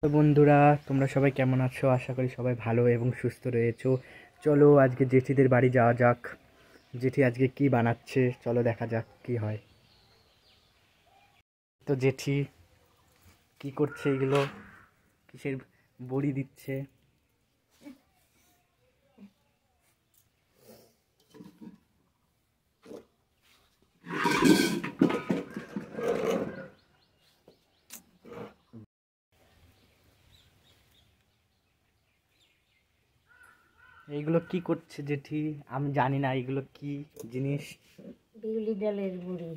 তো বন্ধুরা, তোমরা সবাই কেমন আছো? আশা করি সবাই ভালো এবং সুস্থ রয়েছো। চলো আজকে জেঠিদের বাড়ি যাওয়া যাক। জেঠি আজকে কি বানাচ্ছে চলো দেখা যাক কি হয়। তো জেঠি কি করছে? এগুলো কিসের বড়ি দিচ্ছে? এইগুলো কি করছে জেঠি? আমি জানি না এগুলো কি জিনিস। বিউলি ডালের বড়ি।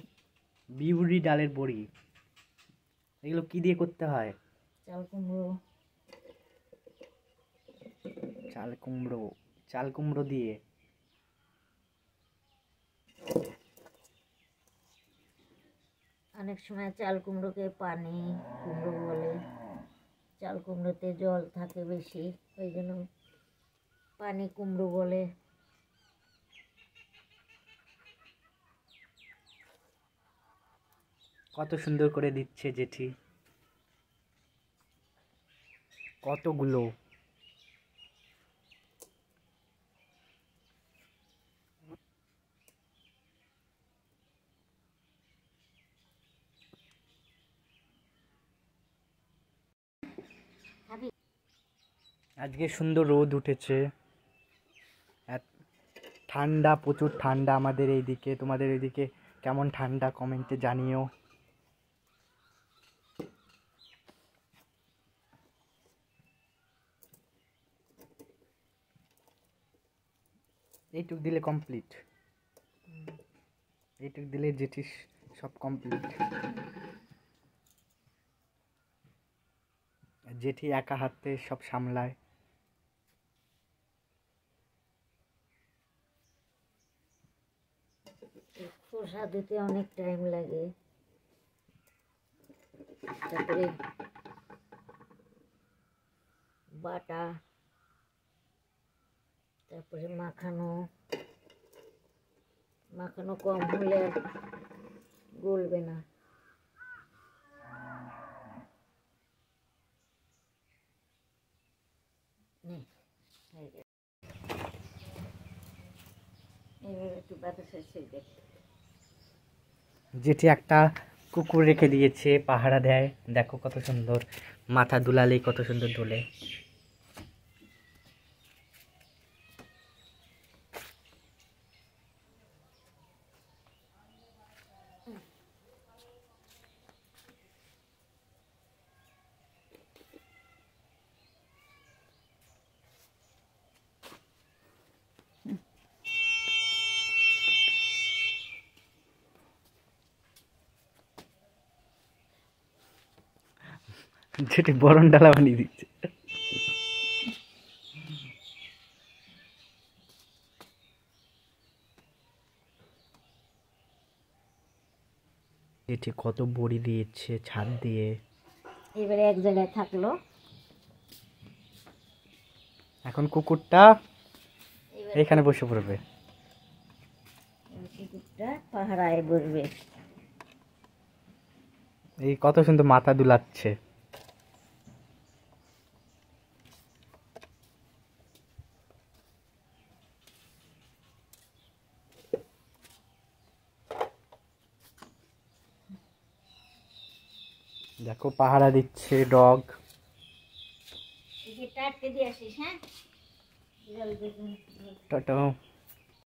বিউলি ডালের বড়ি? এগুলো কি দিয়ে করতে হয়? চাল কুমড়ো। চাল কুমড়ো? চাল কুমড়ো দিয়ে? অনেক সময় চাল কুমড়োকে পানি কুমড়ো বলে। চাল কুমড়োতে জল থাকে বেশি, ওই জন্য পানি কুমড়ো বলে। কত সুন্দর করে দিচ্ছে জেঠি, কতগুলো। আজকে সুন্দর রোদ উঠেছে, ঠান্ডা, প্রচুর ঠান্ডা আমাদের এইদিকে। তোমাদের এইদিকে কেমন ঠান্ডা কমেন্টে জানিও। এইটুক দিলে কমপ্লিট, এইটুক দিলে যেটি সব কমপ্লিট। জেঠি একা হাতে সব সামলায়। খোসা দিতে অনেক টাইম লাগে, তারপরে বাটা, তারপরে মাখানো। মাখানো কম হলে গলবে না। একটু বাতাসের ছেড়ে। জেঠি একটা কুকুর রেখে দিয়েছে, পাহারা দেয়। দেখো কত সুন্দর, মাথা দুলালেই কত সুন্দর দোলে। যেটি বরণ ডালা বানিয়ে দিচ্ছে। এটি কত বড়ি দিয়েছে ছাদ দিয়ে। এবারে এক জায়গায় থাকলো, এখন কুকুরটা এখানে বসে পড়বে। কুকুরটা পাহারায় বসবে। এই কত সুন্দর মাথা দুলাচ্ছে। দেখো পাহারা দিচ্ছে ডগ। টাটকে দিয়ে আসিস, হ্যাঁ। টাটা।